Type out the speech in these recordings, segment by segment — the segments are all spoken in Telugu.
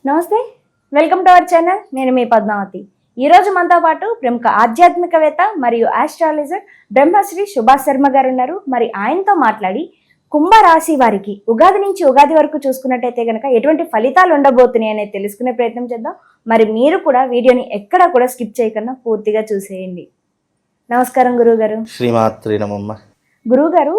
నమస్తే, వెల్కమ్ టు అవర్ ఛానల్. నేను మీ పద్మావతి. ఈరోజు మనతో పాటు ప్రముఖ ఆధ్యాత్మికవేత్త మరియు ఆస్ట్రాలజర్ బ్రహ్మశ్రీ సుభాష్ శర్మ గారు ఉన్నారు. మరి ఆయనతో మాట్లాడి కుంభరాశి వారికి ఉగాది నుంచి ఉగాది వరకు చూసుకున్నట్టయితే కనుక ఎటువంటి ఫలితాలు ఉండబోతున్నాయి అనేది తెలుసుకునే ప్రయత్నం చేద్దాం. మరి మీరు కూడా వీడియోని ఎక్కడా కూడా స్కిప్ చేయకుండా పూర్తిగా చూసేయండి. నమస్కారం గురువుగారు. శ్రీమాత్రే నమః. గురువుగారు,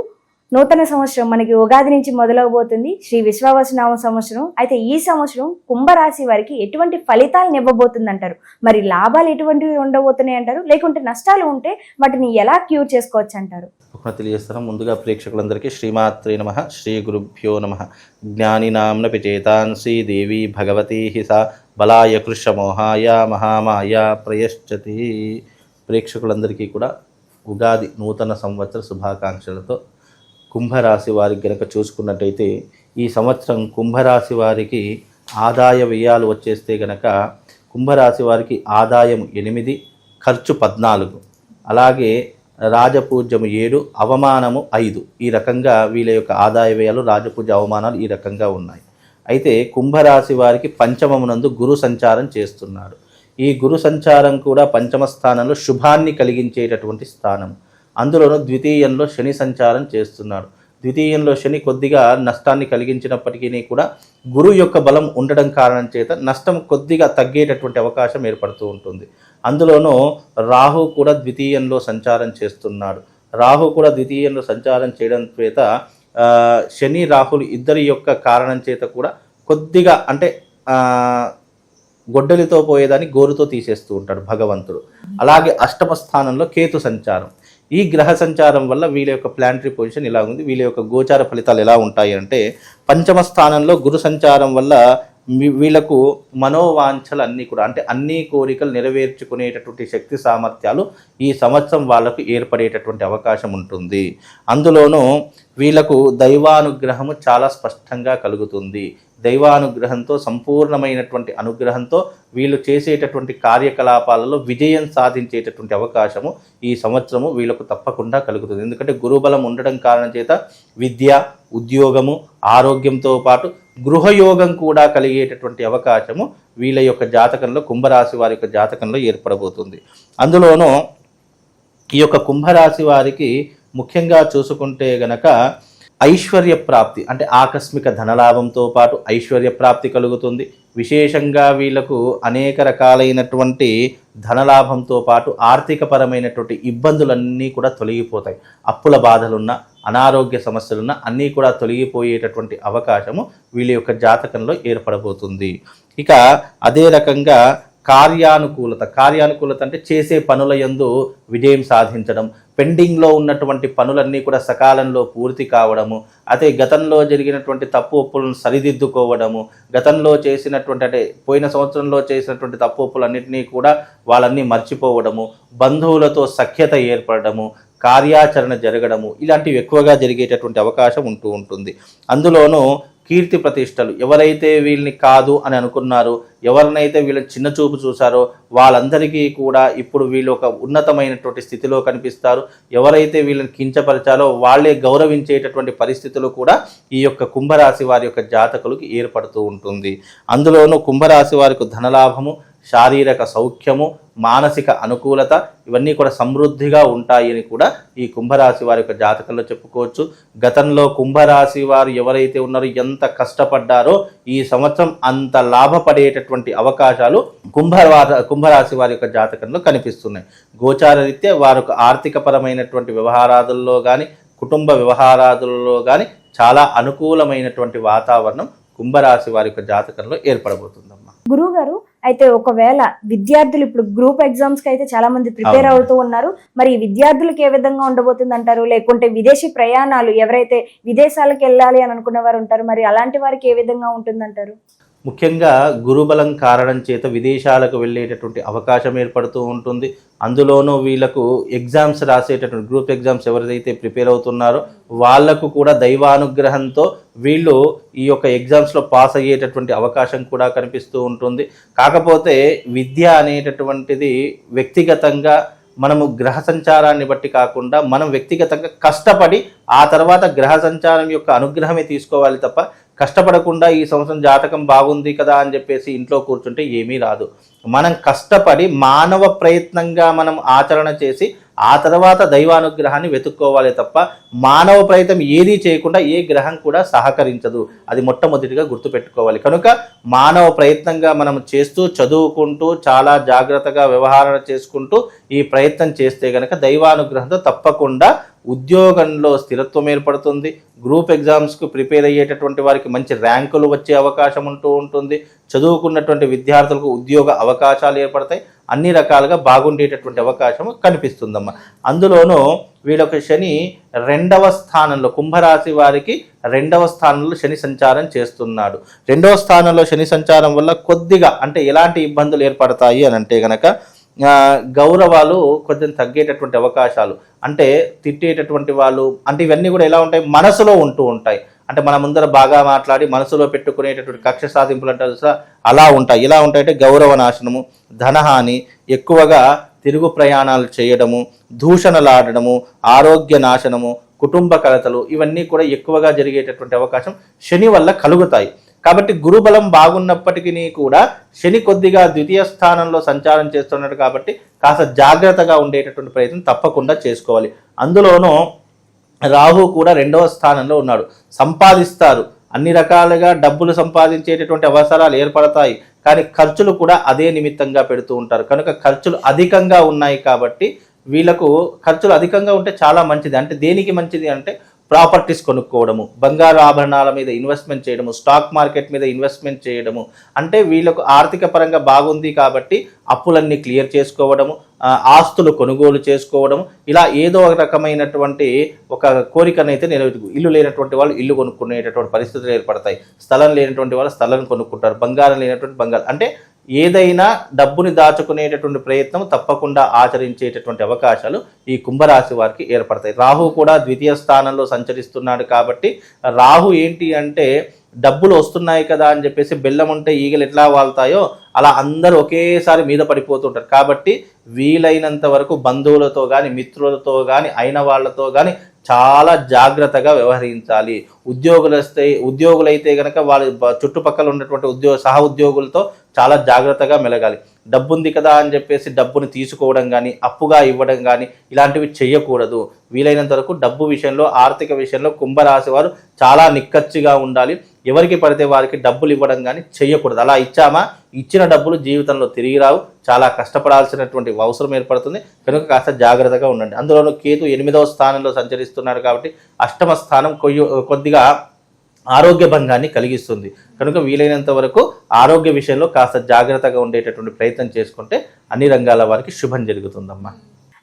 నూతన సంవత్సరం మనకి ఉగాది నుంచి మొదలవబోతుంది, శ్రీ విశ్వావసునామ సంవత్సరం. అయితే ఈ సంవత్సరం కుంభరాశి వారికి ఎటువంటి ఫలితాలను ఇవ్వబోతుంది అంటారు? మరి లాభాలు ఎటువంటివి ఉండబోతున్నాయి అంటారు, లేకుంటే నష్టాలు ఉంటే వాటిని ఎలా క్యూర్ చేసుకోవచ్చు అంటారు? తెలియజేస్తాను. ముందుగా ప్రేక్షకులందరికీ శ్రీమాత్రే నమః, శ్రీ గురుభ్యో నమః. జ్ఞానినాంన పిచేతాంసి దేవి భగవతి సా బలాయ కృష్ణమోహాయ మహామాయ ప్రయశ్చతి. ప్రేక్షకులందరికీ కూడా ఉగాది నూతన సంవత్సర శుభాకాంక్షలతో కుంభరాశి వారికి గనక చూసుకున్నట్టయితే ఈ సంవత్సరం కుంభరాశి వారికి ఆదాయ వ్యయాలు వచ్చేస్తే గనక కుంభరాశి వారికి ఆదాయం 8, ఖర్చు 14, అలాగే రాజపూజ్యము 7, అవమానము 5. ఈ రకంగా వీళ్ళ యొక్క ఆదాయ వ్యయాలు, రాజపూజ్య, అవమానాలు ఈ రకంగా ఉన్నాయి. అయితే కుంభరాశి వారికి పంచమమునందు గురు సంచారం చేస్తున్నాడు. ఈ గురు సంచారం కూడా పంచమ స్థానంలో శుభాన్ని కలిగించేటటువంటి స్థానం. అందులోనూ ద్వితీయంలో శని సంచారం చేస్తున్నాడు. ద్వితీయంలో శని కొద్దిగా నష్టాన్ని కలిగించినప్పటికీ కూడా గురు యొక్క బలం ఉండడం కారణం చేత నష్టం కొద్దిగా తగ్గేటటువంటి అవకాశం ఏర్పడుతూ ఉంటుంది. అందులోనూ రాహు కూడా ద్వితీయంలో సంచారం చేస్తున్నాడు. రాహు కూడా ద్వితీయంలో సంచారం చేయడం చేత శని రాహులు ఇద్దరి యొక్క కారణం చేత కూడా కొద్దిగా అంటే గొడ్డలితో పోయేదాన్ని గోరుతో తీసేస్తూ ఉంటాడు భగవంతుడు. అలాగే అష్టమ స్థానంలో కేతు సంచారం. ఈ గ్రహ సంచారం వల్ల వీళ్ళ యొక్క ప్లానటరీ పొజిషన్ ఇలా ఉంది. వీళ్ళ యొక్క గోచార ఫలితాలు ఎలా ఉంటాయి అంటే, పంచమ స్థానంలో గురు సంచారం వల్ల వీళ్ళకు మనోవాంఛలు అన్నీ కూడా అంటే అన్ని కోరికలు నెరవేర్చుకునేటటువంటి శక్తి సామర్థ్యాలు ఈ సంవత్సరం వాళ్ళకు ఏర్పడేటటువంటి అవకాశం ఉంటుంది. అందులోనూ వీళ్ళకు దైవానుగ్రహము చాలా స్పష్టంగా కలుగుతుంది. దైవానుగ్రహంతో, సంపూర్ణమైనటువంటి అనుగ్రహంతో వీళ్ళు చేసేటటువంటి కార్యకలాపాలలో విజయం సాధించేటటువంటి అవకాశము ఈ సంవత్సరము వీళ్ళకు తప్పకుండా కలుగుతుంది. ఎందుకంటే గురుబలం ఉండడం కారణం చేత విద్య, ఉద్యోగము, ఆరోగ్యంతో పాటు గృహయోగం కూడా కలిగేటటువంటి అవకాశము వీళ్ళ యొక్క జాతకంలో, కుంభరాశి వారి యొక్క జాతకంలో ఏర్పడబోతుంది. అందులోనూ ఈ యొక్క కుంభరాశి వారికి ముఖ్యంగా చూసుకుంటే గనక ఐశ్వర్య ప్రాప్తి అంటే ఆకస్మిక ధనలాభంతో పాటు ఐశ్వర్య ప్రాప్తి కలుగుతుంది. విశేషంగా వీళ్లకు అనేక రకాలైనటువంటి ధనలాభంతో పాటు ఆర్థికపరమైనటువంటి ఇబ్బందులన్నీ కూడా తొలగిపోతాయి. అప్పుల బాధలున్న, అనారోగ్య సమస్యలున్న అన్నీ కూడా తొలగిపోయేటటువంటి అవకాశము వీళ్ళ యొక్క జాతకంలో ఏర్పడబోతుంది. ఇక అదే రకంగా కార్యానుకూలత అంటే చేసే పనుల యందు విజయం సాధించడం, పెండింగ్లో ఉన్నటువంటి పనులన్నీ కూడా సకాలంలో పూర్తి కావడము, అదే గతంలో జరిగినటువంటి తప్పు ఒప్పులను సరిదిద్దుకోవడము, గతంలో చేసినటువంటి అంటే పోయిన సంవత్సరంలో చేసినటువంటి తప్పు ఒప్పులన్నింటినీ కూడా వాళ్ళన్నీ మర్చిపోవడము, బంధువులతో సఖ్యత ఏర్పడము, కార్యాచరణ జరగడము, ఇలాంటివి ఎక్కువగా జరిగేటటువంటి అవకాశం ఉంటుంది. అందులోనూ కీర్తి ప్రతిష్టలు, ఎవరైతే వీళ్ళని కాదు అని అనుకున్నారో, ఎవరినైతే వీళ్ళని చిన్న చూపు చూసారో వాళ్ళందరికీ కూడా ఇప్పుడు వీళ్ళు ఒక ఉన్నతమైనటువంటి స్థితిలో కనిపిస్తారు. ఎవరైతే వీళ్ళని కించపరిచారో వాళ్ళే గౌరవించేటటువంటి పరిస్థితులు కూడా ఈ యొక్క కుంభరాశి వారి యొక్క జాతకులకు ఏర్పడుతూ ఉంటుంది. అందులోనూ కుంభరాశి వారికి ధనలాభము, శారీరక సౌఖ్యము, మానసిక అనుకూలత ఇవన్నీ కూడా సమృద్ధిగా ఉంటాయి అని కూడా ఈ కుంభరాశి వారి యొక్క జాతకంలో చెప్పుకోవచ్చు. గతంలో కుంభరాశి వారు ఎవరైతే ఉన్నారో, ఎంత కష్టపడ్డారో ఈ సంవత్సరం అంత లాభపడేటటువంటి అవకాశాలు కుంభరాశి వారి యొక్క జాతకంలో కనిపిస్తున్నాయి. గోచార రీత్యా వారు ఆర్థికపరమైనటువంటి వ్యవహారాదుల్లో కానీ, కుటుంబ వ్యవహారాదుల్లో కానీ చాలా అనుకూలమైనటువంటి వాతావరణం కుంభరాశి వారి యొక్క జాతకంలో ఏర్పడబోతుందమ్మా. గురువు గారు, అయితే ఒకవేళ విద్యార్థులు ఇప్పుడు గ్రూప్ ఎగ్జామ్స్ కి అయితే చాలా మంది ప్రిపేర్ అవుతూ ఉన్నారు, మరి విద్యార్థులకు ఏ విధంగా ఉండబోతుంది అంటారు? లేకుంటే విదేశీ ప్రయాణాలు, ఎవరైతే విదేశాలకు వెళ్ళాలి అని అనుకున్న వారు ఉంటారు, మరి అలాంటి వారికి ఏ విధంగా ఉంటుందంటారు? ముఖ్యంగా గురుబలం కారణం చేత విదేశాలకు వెళ్ళేటటువంటి అవకాశం ఏర్పడుతూ ఉంటుంది. అందులోనూ వీళ్ళకు ఎగ్జామ్స్ రాసేటటువంటి గ్రూప్ ఎగ్జామ్స్ ఎవరైతే ప్రిపేర్ అవుతున్నారో వాళ్లకు కూడా దైవానుగ్రహంతో వీళ్ళు ఈ యొక్క ఎగ్జామ్స్లో పాస్ అయ్యేటటువంటి అవకాశం కూడా కనిపిస్తూ ఉంటుంది. కాకపోతే విద్య అనేటటువంటిది వ్యక్తిగతంగా మనము గ్రహ సంచారాన్ని బట్టి కాకుండా మనం వ్యక్తిగతంగా కష్టపడి ఆ తర్వాత గ్రహ సంచారం యొక్క అనుగ్రహమే తీసుకోవాలి తప్ప కష్టపడకుండా ఈ సంవత్సరం జాతకం బాగుంది కదా అని చెప్పేసి ఇంట్లో కూర్చుంటే ఏమీ రాదు. మనం కష్టపడి మానవ ప్రయత్నంగా మనం ఆచరణ చేసి ఆ తర్వాత దైవానుగ్రహాన్ని వెతుక్కోవాలి తప్ప మానవ ప్రయత్నం ఏదీ చేయకుండా ఏ గ్రహం కూడా సహకరించదు. అది మొట్టమొదటిగా గుర్తుపెట్టుకోవాలి. కనుక మానవ ప్రయత్నంగా మనం చేస్తూ చదువుకుంటూ చాలా జాగ్రత్తగా వ్యవహారం చేసుకుంటూ ఈ ప్రయత్నం చేస్తే గనక దైవానుగ్రహంతో తప్పకుండా ఉద్యోగంలో స్థిరత్వం ఏర్పడుతుంది. గ్రూప్ ఎగ్జామ్స్కు ప్రిపేర్ అయ్యేటటువంటి వారికి మంచి ర్యాంకులు వచ్చే అవకాశం ఉంటుంది. చదువుకున్నటువంటి విద్యార్థులకు ఉద్యోగ అవకాశాలు ఏర్పడతాయి. అన్ని రకాలుగా బాగుండేటటువంటి అవకాశం కనిపిస్తుందమ్మా. అందులోనూ వీళ్ళొక శని 2వ స్థానంలో, కుంభరాశి వారికి 2వ స్థానంలో శని సంచారం చేస్తున్నాడు. 2వ స్థానంలో శని సంచారం వల్ల కొద్దిగా అంటే ఎలాంటి ఇబ్బందులు ఏర్పడతాయి అని అంటే గనక గౌరవాలు కొంచెం తగ్గేటటువంటి అవకాశాలు, అంటే తిట్టేటటువంటి వాళ్ళు, అంటే ఇవన్నీ కూడా ఎలా ఉంటాయి, మనసులో ఉంటూ ఉంటాయి. అంటే మన ముందర బాగా మాట్లాడి మనసులో పెట్టుకునేటటువంటి కక్ష సాధింపులు అంటారు సార్, అలా ఉంటాయి. ఎలా ఉంటాయంటే గౌరవ నాశనము, ధనహాని, ఎక్కువగా తిరుగు ప్రయాణాలు చేయడము, దూషణలాడడము, ఆరోగ్య నాశనము, కుటుంబ కలతలు, ఇవన్నీ కూడా ఎక్కువగా జరిగేటటువంటి అవకాశం శని వల్ల కలుగుతాయి. కాబట్టి గురుబలం బాగున్నప్పటికీ కూడా శని కొద్దిగా ద్వితీయ స్థానంలో సంచారం చేస్తున్నాడు కాబట్టి కాస్త జాగ్రత్తగా ఉండేటటువంటి ప్రయత్నం తప్పకుండా చేసుకోవాలి. అందులోనూ రాహు కూడా 2వ స్థానంలో ఉన్నాడు. సంపాదిస్తారు, అన్ని రకాలుగా డబ్బులు సంపాదించేటటువంటి అవసరాలు ఏర్పడతాయి, కానీ ఖర్చులు కూడా అదే నిమిత్తంగా పెడుతూ ఉంటారు. కనుక ఖర్చులు అధికంగా ఉన్నాయి కాబట్టి వీళ్ళకు ఖర్చులు అధికంగా ఉంటే చాలా మంచిది. అంటే దేనికి మంచిది అంటే ప్రాపర్టీస్ కొనుక్కోవడము, బంగారు ఆభరణాల మీద ఇన్వెస్ట్మెంట్ చేయడము, స్టాక్ మార్కెట్ మీద ఇన్వెస్ట్మెంట్ చేయడము, అంటే వీళ్ళకు ఆర్థిక పరంగా బాగుంది కాబట్టి అప్పులన్నీ క్లియర్ చేసుకోవడము, ఆస్తులు కొనుగోలు చేసుకోవడము, ఇలా ఏదో ఒక రకమైనటువంటి ఒక కోరికనైతే నెరవేర్చు. ఇల్లు లేనటువంటి వాళ్ళు ఇల్లు కొనుక్కునేటటువంటి పరిస్థితులు ఏర్పడతాయి, స్థలం లేనటువంటి వాళ్ళు స్థలం కొనుక్కుంటారు, బంగారం లేనటువంటి బంగారం, అంటే ఏదైనా డబ్బుని దాచుకునేటటువంటి ప్రయత్నం తప్పకుండా ఆచరించేటటువంటి అవకాశాలు ఈ కుంభరాశి వారికి ఏర్పడతాయి. రాహు కూడా ద్వితీయ స్థానంలో సంచరిస్తున్నాడు కాబట్టి రాహు ఏంటి అంటే డబ్బులు వస్తున్నాయి కదా అని చెప్పేసి బెల్లం ఉంటే ఈగలు ఎట్లా వాళ్తాయో అలా అందరూ ఒకేసారి మీద పడిపోతుంటారు. కాబట్టి వీలైనంత వరకు బంధువులతో కానీ మిత్రులతో కానీ అయిన వాళ్ళతో కానీ చాలా జాగ్రత్తగా వ్యవహరించాలి. ఉద్యోగులైతే కనుక వాళ్ళ చుట్టుపక్కల ఉన్నటువంటి సహ ఉద్యోగులతో చాలా జాగ్రత్తగా మెలగాలి. డబ్బు ఉంది కదా అని చెప్పేసి డబ్బుని తీసుకోవడం కానీ అప్పుగా ఇవ్వడం కానీ ఇలాంటివి చేయకూడదు. వీలైనంత వరకు డబ్బు విషయంలో, ఆర్థిక విషయంలో కుంభరాశి వారు చాలా నిక్కచ్చిగా ఉండాలి. ఎవరికి పడితే వారికి డబ్బులు ఇవ్వడం కానీ చేయకూడదు. అలా ఇచ్చిన డబ్బులు జీవితంలో తిరిగి రావు, చాలా కష్టపడాల్సినటువంటి అవసరం ఏర్పడుతుంది. కనుక కాస్త జాగ్రత్తగా ఉండండి. అందులోనూ కేతు 8వ స్థానంలో సంచరిస్తున్నారు కాబట్టి అష్టమ స్థానం కొద్దిగా ఆరోగ్య భంగాన్ని కలిగిస్తుంది. కనుక వీలైనంత వరకు ఆరోగ్య విషయంలో కాస్త జాగ్రత్తగా ఉండేటటువంటి ప్రయత్నం చేసుకుంటే అన్ని రంగాల వారికి శుభం జరుగుతుందమ్మా.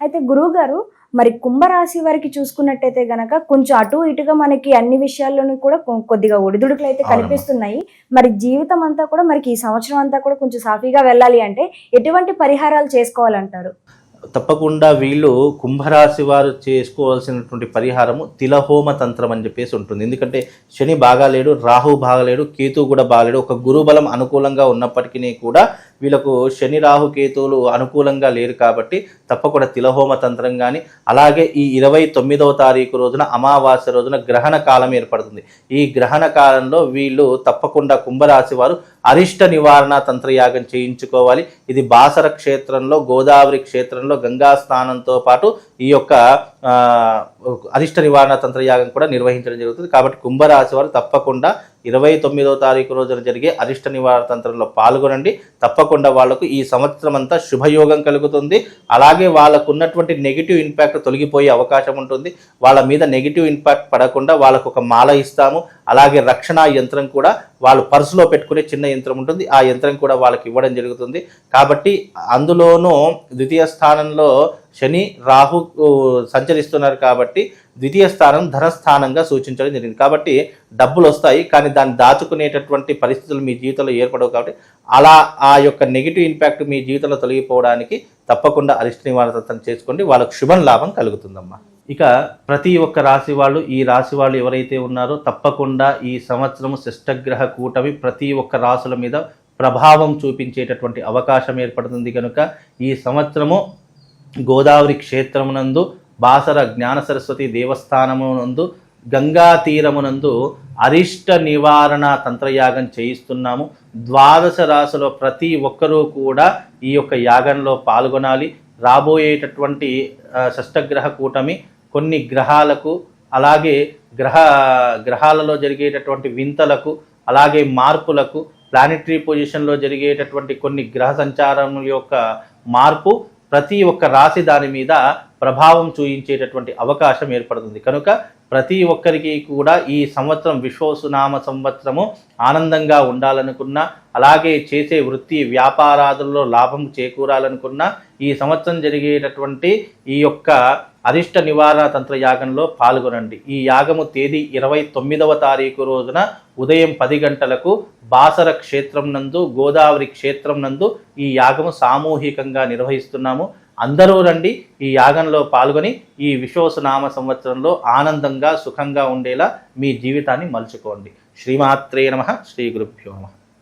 అయితే గురువు గారు, మరి కుంభరాశి వారికి చూసుకున్నట్టయితే గనక కొంచెం అటు ఇటుగా మనకి అన్ని విషయాల్లోనూ కూడా కొద్దిగా ఒడిదుడుకులు అయితే కనిపిస్తున్నాయి. మరి జీవితం అంతా కూడా మనకి ఈ సంవత్సరం అంతా కూడా కొంచెం సాఫీగా వెళ్ళాలి అంటే ఎటువంటి పరిహారాలు చేసుకోవాలంటారు? తప్పకుండా వీళ్ళు కుంభరాశి వారు చేసుకోవాల్సినటువంటి పరిహారము తిలహోమ తంత్రం అని చెప్పేసి ఉంటుంది. ఎందుకంటే శని బాగాలేడు, రాహు బాగాలేడు, కేతు కూడా బాగాలేడు. ఒక గురుబలం అనుకూలంగా ఉన్నప్పటికీ కూడా వీళ్ళకు శని రాహు కేతువులు అనుకూలంగా లేరు కాబట్టి తప్పకుండా తిలహోమ తంత్రం కానీ, అలాగే ఈ 29వ తారీఖు రోజున అమావాస్య రోజున గ్రహణ కాలం ఏర్పడుతుంది. ఈ గ్రహణ కాలంలో వీళ్ళు తప్పకుండా కుంభరాశి వారు అరిష్ట నివారణ తంత్రయాగం చేయించుకోవాలి. ఇది బాసర క్షేత్రంలో, గోదావరి క్షేత్రంలో గంగా స్నానంతో పాటు ఈ యొక్క అరిష్ట నివారణ తంత్రయాగం కూడా నిర్వహించడం జరుగుతుంది. కాబట్టి కుంభరాశి వారు తప్పకుండా 29వ తారీఖు రోజున జరిగే అరిష్ట నివారణ తంత్రంలో పాల్గొనండి. తప్పకుండా వాళ్లకు ఈ సంవత్సరం అంతా శుభయోగం కలుగుతుంది. అలాగే వాళ్ళకు ఉన్నటువంటి నెగిటివ్ ఇంపాక్ట్ తొలగిపోయే అవకాశం ఉంటుంది. వాళ్ళ మీద నెగిటివ్ ఇంపాక్ట్ పడకుండా వాళ్ళకు ఒక మాల ఇస్తాము. అలాగే రక్షణ యంత్రం కూడా వాళ్ళు పర్సులో పెట్టుకునే చిన్న యంత్రం ఉంటుంది, ఆ యంత్రం కూడా వాళ్ళకి ఇవ్వడం జరుగుతుంది. కాబట్టి అందులోనూ ద్వితీయ స్థానంలో శని రాహు సంచరిస్తున్నారు కాబట్టి ద్వితీయ స్థానం ధనస్థానంగా సూచించడం జరిగింది. కాబట్టి డబ్బులు వస్తాయి, కానీ దాన్ని దాచుకునేటటువంటి పరిస్థితులు మీ జీవితంలో ఏర్పడవు. కాబట్టి అలా ఆ యొక్క నెగిటివ్ ఇంపాక్ట్ మీ జీవితంలో తొలగిపోవడానికి తప్పకుండా అరిష్ట నివారణ చేసుకోండి. వాళ్ళకు శుభం లాభం కలుగుతుందమ్మా. ఇక ప్రతి ఒక్క రాశి వాళ్ళు, ఈ రాశి వాళ్ళు ఎవరైతే ఉన్నారో తప్పకుండా ఈ సంవత్సరము శిష్టగ్రహ కూటమి ప్రతి ఒక్క రాశుల మీద ప్రభావం చూపించేటటువంటి అవకాశం ఏర్పడుతుంది. కనుక ఈ సంవత్సరము గోదావరి క్షేత్రమునందు బాసర జ్ఞాన సరస్వతి దేవస్థానమునందు గంగా తీరమునందు అరిష్ట నివారణ తంత్రయాగం చేయిస్తున్నాము. 12 రాశుల ప్రతి ఒక్కరూ కూడా ఈ యొక్క యాగంలో పాల్గొనాలి. రాబోయేటటువంటి షష్టగ్రహ కూటమి కొన్ని గ్రహాలకు, అలాగే గ్రహాలలో జరిగేటటువంటి వింతలకు, అలాగే మార్పులకు, ప్లానెటరీ పొజిషన్లో జరిగేటటువంటి కొన్ని గ్రహ సంచారముల యొక్క మార్పు ప్రతి ఒక్క రాశి దాని మీద ప్రభావం చూయించేటటువంటి అవకాశం ఏర్పడుతుంది. కనుక ప్రతి ఒక్కరికి కూడా ఈ సంవత్సరం విశ్వసునామ సంవత్సరము ఆనందంగా ఉండాలనుకున్నా, అలాగే చేసే వృత్తి వ్యాపారాదుల్లో లాభం చేకూరాలనుకున్నా ఈ సంవత్సరం జరిగేటటువంటి ఈ యొక్క అరిష్ట నివారణ తంత్ర యాగంలో పాల్గొనండి. ఈ యాగము తేదీ 29వ తారీఖు రోజున ఉదయం 10 గంటలకు బాసర క్షేత్రం నందు, గోదావరి క్షేత్రం నందు ఈ యాగము సామూహికంగా నిర్వహిస్తున్నాము. అందరూ రండి, ఈ యాగంలో పాల్గొని ఈ విశ్వసునామ సంవత్సరంలో ఆనందంగా సుఖంగా ఉండేలా మీ జీవితాన్ని మలుచుకోండి. శ్రీమాత్రే నమః. శ్రీ గురుభ్యో నమః.